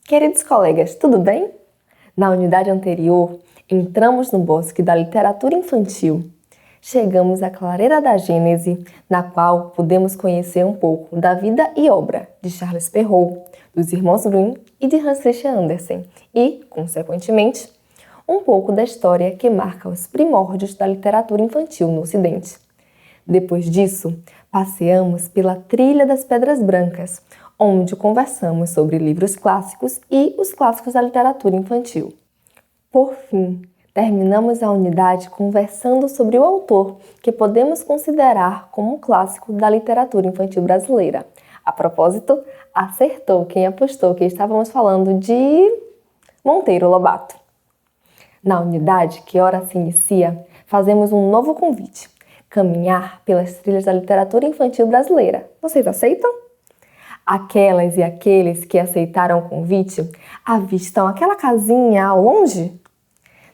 Queridos colegas, tudo bem? Na unidade anterior, entramos no bosque da literatura infantil. Chegamos à clareira da Gênese, na qual pudemos conhecer um pouco da vida e obra de Charles Perrault, dos irmãos Grimm e de Hans Christian Andersen e, consequentemente, um pouco da história que marca os primórdios da literatura infantil no Ocidente. Depois disso, passeamos pela Trilha das Pedras Brancas, onde conversamos sobre livros clássicos e os clássicos da literatura infantil. Por fim, terminamos a unidade conversando sobre o autor que podemos considerar como um clássico da literatura infantil brasileira. A propósito, acertou quem apostou que estávamos falando de Monteiro Lobato. Na unidade que ora se inicia, fazemos um novo convite: caminhar pelas trilhas da literatura infantil brasileira. Vocês aceitam? Aquelas e aqueles que aceitaram o convite avistam aquela casinha ao longe?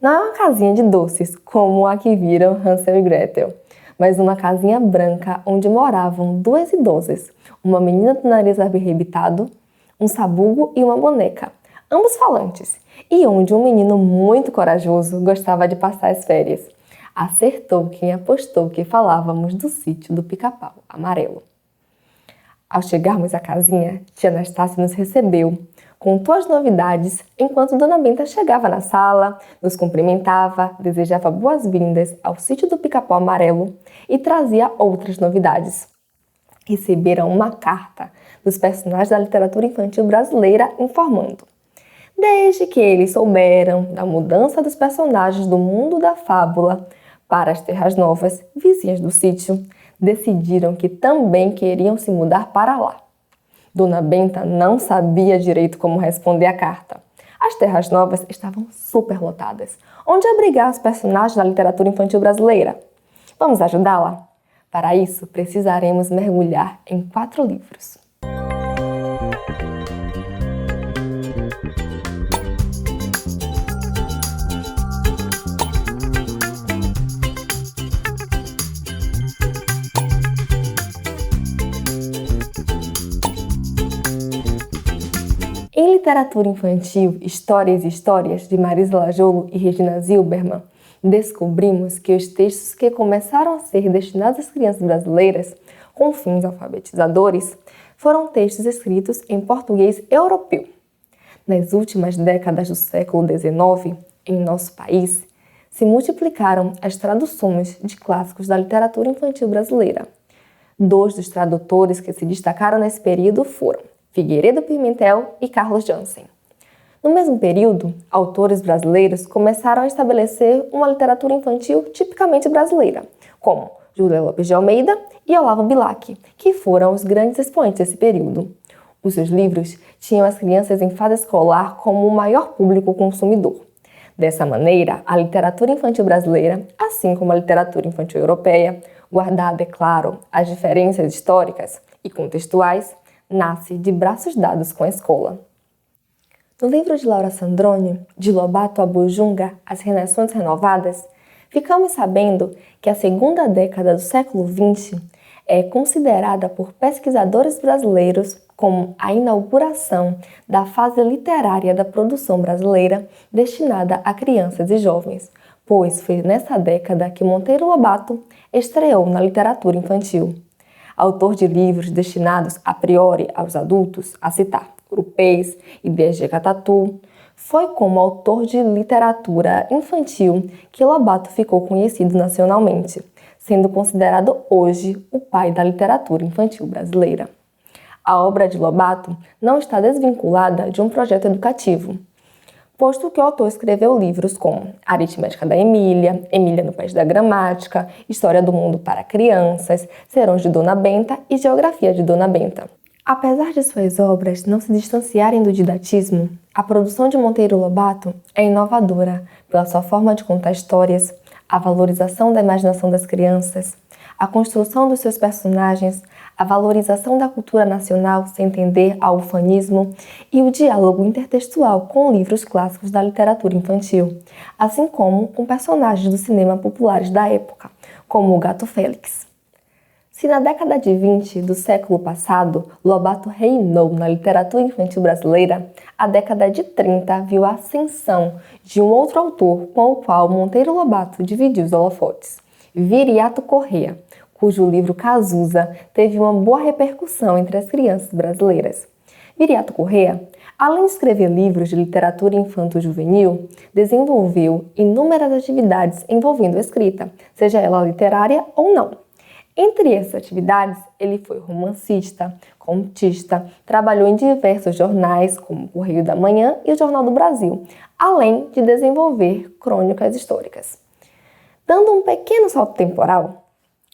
Não é uma casinha de doces, como a que viram Hansel e Gretel, mas uma casinha branca onde moravam duas idosas, uma menina do nariz arrebitado, um sabugo e uma boneca, ambos falantes, e onde um menino muito corajoso gostava de passar as férias. Acertou quem apostou que falávamos do sítio do Pica-Pau Amarelo. Ao chegarmos à casinha, tia Anastácia nos recebeu, contou as novidades, enquanto Dona Benta chegava na sala, nos cumprimentava, desejava boas-vindas ao sítio do Pica-Pau Amarelo e trazia outras novidades. Receberam uma carta dos personagens da literatura infantil brasileira informando: desde que eles souberam da mudança dos personagens do mundo da fábula para as terras novas, vizinhas do sítio, decidiram que também queriam se mudar para lá. Dona Benta não sabia direito como responder a carta. As terras novas estavam superlotadas. Onde abrigar os personagens da literatura infantil brasileira? Vamos ajudá-la? Para isso, precisaremos mergulhar em 4 livros. Em Literatura Infantil, Histórias e Histórias, de Marisa Lajolo e Regina Zilberman, descobrimos que os textos que começaram a ser destinados às crianças brasileiras, com fins alfabetizadores, foram textos escritos em português europeu. Nas últimas décadas do século XIX, em nosso país, se multiplicaram as traduções de clássicos da literatura infantil brasileira. 2 dos tradutores que se destacaram nesse período foram Figueiredo Pimentel e Carlos Jansen. No mesmo período, autores brasileiros começaram a estabelecer uma literatura infantil tipicamente brasileira, como Júlia Lopes de Almeida e Olavo Bilac, que foram os grandes expoentes desse período. Os seus livros tinham as crianças em fase escolar como o maior público consumidor. Dessa maneira, a literatura infantil brasileira, assim como a literatura infantil europeia, guardada, é claro, as diferenças históricas e contextuais, nasce de braços dados com a escola. No livro de Laura Sandrone, De Lobato a Bujunga, As Renações Renovadas, ficamos sabendo que a segunda década do século XX é considerada por pesquisadores brasileiros como a inauguração da fase literária da produção brasileira destinada a crianças e jovens, pois foi nessa década que Monteiro Lobato estreou na literatura infantil. Autor de livros destinados a priori aos adultos, a citar Grupês e B.G. Catatu, foi como autor de literatura infantil que Lobato ficou conhecido nacionalmente, sendo considerado hoje o pai da literatura infantil brasileira. A obra de Lobato não está desvinculada de um projeto educativo, posto que o autor escreveu livros como Aritmética da Emília, Emília no País da Gramática, História do Mundo para Crianças, Serões de Dona Benta e Geografia de Dona Benta. Apesar de suas obras não se distanciarem do didatismo, a produção de Monteiro Lobato é inovadora pela sua forma de contar histórias, a valorização da imaginação das crianças, a construção dos seus personagens, a valorização da cultura nacional sem entender ao ufanismo e o diálogo intertextual com livros clássicos da literatura infantil, assim como com personagens do cinema populares da época, como o Gato Félix. Se na década de 20 do século passado, Lobato reinou na literatura infantil brasileira, a década de 30 viu a ascensão de um outro autor com o qual Monteiro Lobato dividiu os holofotes, Viriato Corrêa, cujo livro Cazuza teve uma boa repercussão entre as crianças brasileiras. Viriato Corrêa, além de escrever livros de literatura infanto-juvenil, desenvolveu inúmeras atividades envolvendo a escrita, seja ela literária ou não. Entre essas atividades, ele foi romancista, contista, trabalhou em diversos jornais, como o Correio da Manhã e o Jornal do Brasil, além de desenvolver crônicas históricas. Dando um pequeno salto temporal,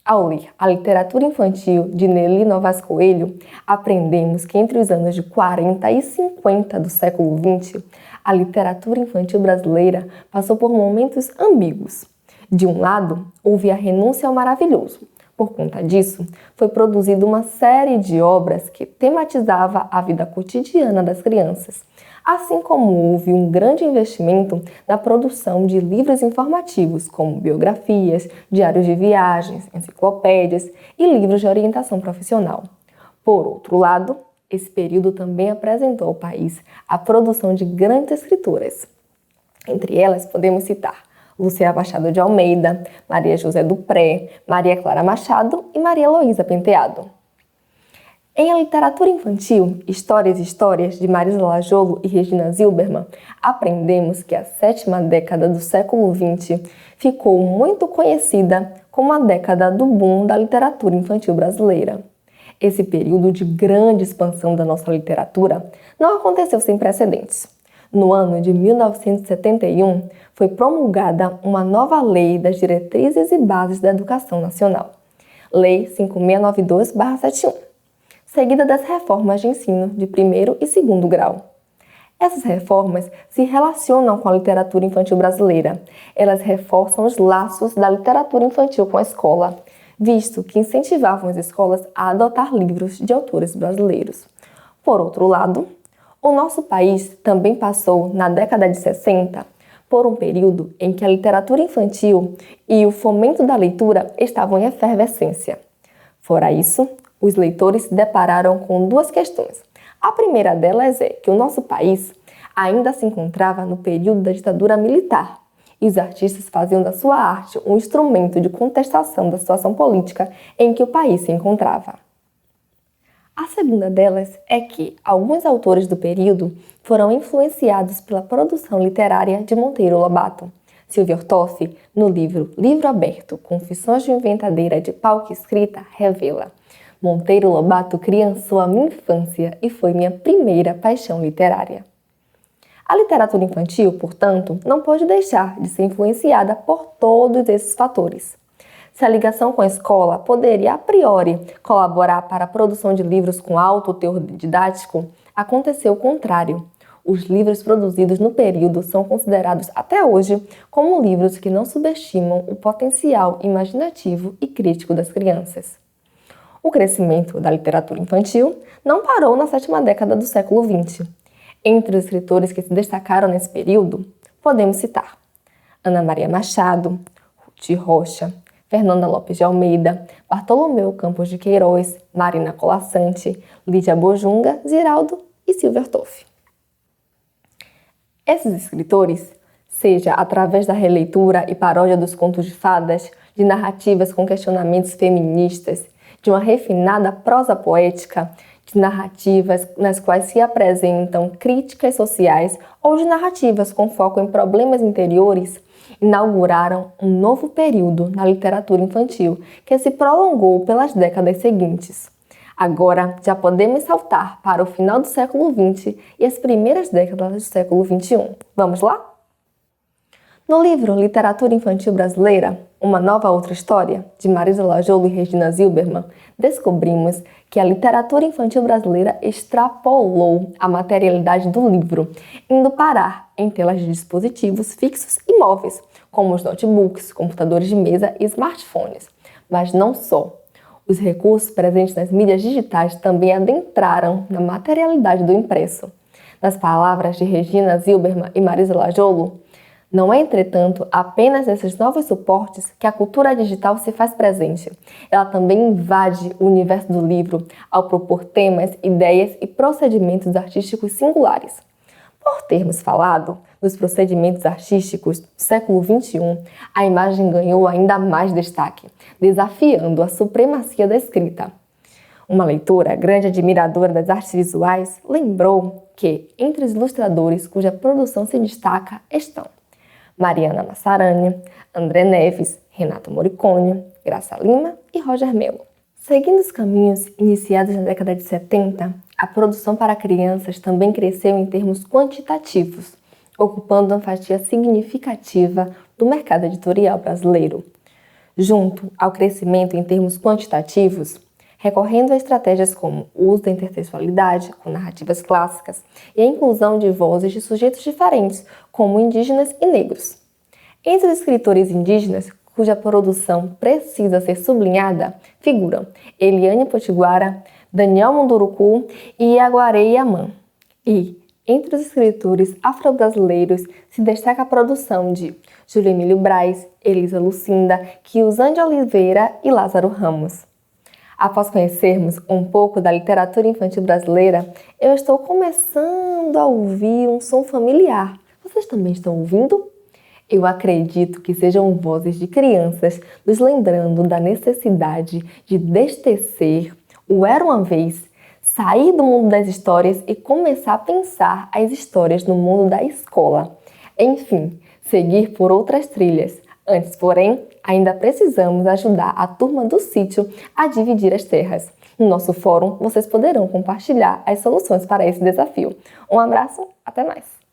ao ler a literatura infantil de Nelly Novas Coelho, aprendemos que entre os anos de 40 e 50 do século XX, a literatura infantil brasileira passou por momentos ambíguos. De um lado, houve a renúncia ao maravilhoso. Por conta disso, foi produzida uma série de obras que tematizava a vida cotidiana das crianças, assim como houve um grande investimento na produção de livros informativos, como biografias, diários de viagens, enciclopédias e livros de orientação profissional. Por outro lado, esse período também apresentou ao país a produção de grandes escritoras. Entre elas, podemos citar Lúcia Machado de Almeida, Maria José Dupré, Maria Clara Machado e Maria Heloísa Penteado. Em A Literatura Infantil, Histórias e Histórias, de Marisa Lajolo e Regina Zilberman, aprendemos que a 7ª década do século XX ficou muito conhecida como a década do boom da literatura infantil brasileira. Esse período de grande expansão da nossa literatura não aconteceu sem precedentes. No ano de 1971, foi promulgada uma nova Lei das Diretrizes e Bases da Educação Nacional, Lei 5692/71, seguida das reformas de ensino de primeiro e segundo grau. Essas reformas se relacionam com a literatura infantil brasileira. Elas reforçam os laços da literatura infantil com a escola, visto que incentivavam as escolas a adotar livros de autores brasileiros. Por outro lado, o nosso país também passou, na década de 60, por um período em que a literatura infantil e o fomento da leitura estavam em efervescência. Fora isso, os leitores se depararam com duas questões. A primeira delas é que o nosso país ainda se encontrava no período da ditadura militar e os artistas faziam da sua arte um instrumento de contestação da situação política em que o país se encontrava. A segunda delas é que alguns autores do período foram influenciados pela produção literária de Monteiro Lobato. Silvia Ortoff, no livro Livro Aberto, Confissões de uma Inventadeira de Pauca Escrita, revela: Monteiro Lobato criançou a minha infância e foi minha primeira paixão literária. A literatura infantil, portanto, não pode deixar de ser influenciada por todos esses fatores. Se a ligação com a escola poderia, a priori, colaborar para a produção de livros com alto teor didático, aconteceu o contrário. Os livros produzidos no período são considerados até hoje como livros que não subestimam o potencial imaginativo e crítico das crianças. O crescimento da literatura infantil não parou na 7ª década do século XX. Entre os escritores que se destacaram nesse período, podemos citar Ana Maria Machado, Ruth Rocha, Fernanda Lopes de Almeida, Bartolomeu Campos de Queiroz, Marina Colassante, Lídia Bojunga, Ziraldo e Silvia Ortoff. Esses escritores, seja através da releitura e paródia dos contos de fadas, de narrativas com questionamentos feministas, de uma refinada prosa poética, de narrativas nas quais se apresentam críticas sociais ou de narrativas com foco em problemas interiores, inauguraram um novo período na literatura infantil que se prolongou pelas décadas seguintes. Agora já podemos saltar para o final do século XX e as primeiras décadas do século XXI. Vamos lá? No livro Literatura Infantil Brasileira, Uma Nova Outra História, de Marisa Lajolo e Regina Zilberman, descobrimos que a literatura infantil brasileira extrapolou a materialidade do livro, indo parar em telas de dispositivos fixos e móveis, como os notebooks, computadores de mesa e smartphones. Mas não só. Os recursos presentes nas mídias digitais também adentraram na materialidade do impresso. Nas palavras de Regina Zilberman e Marisa Lajolo, Não é, entretanto, apenas nesses novos suportes que a cultura digital se faz presente. Ela também invade o universo do livro ao propor temas, ideias e procedimentos artísticos singulares. Por termos falado dos procedimentos artísticos do século XXI, a imagem ganhou ainda mais destaque, desafiando a supremacia da escrita. Uma leitora, grande admiradora das artes visuais, lembrou que, entre os ilustradores cuja produção se destaca estão Mariana Massarani, André Neves, Renato Morricone, Graça Lima e Roger Mello. Seguindo os caminhos iniciados na década de 70, a produção para crianças também cresceu em termos quantitativos, ocupando uma fatia significativa do mercado editorial brasileiro. Junto ao crescimento em termos quantitativos, recorrendo a estratégias como o uso da intertextualidade com narrativas clássicas e a inclusão de vozes de sujeitos diferentes, como indígenas e negros. Entre os escritores indígenas, cuja produção precisa ser sublinhada, figuram Eliane Potiguara, Daniel Munduruku e Yaguaré Yaman. E, entre os escritores afro-brasileiros, se destaca a produção de Júlio Emílio Braz, Elisa Lucinda, Kiusan de Oliveira e Lázaro Ramos. Após conhecermos um pouco da literatura infantil brasileira, eu estou começando a ouvir um som familiar. Vocês também estão ouvindo? Eu acredito que sejam vozes de crianças nos lembrando da necessidade de destecer o Era Uma Vez, sair do mundo das histórias e começar a pensar as histórias no mundo da escola. Enfim, seguir por outras trilhas. Antes, porém, ainda precisamos ajudar a turma do sítio a dividir as terras. No nosso fórum, vocês poderão compartilhar as soluções para esse desafio. Um abraço, até mais!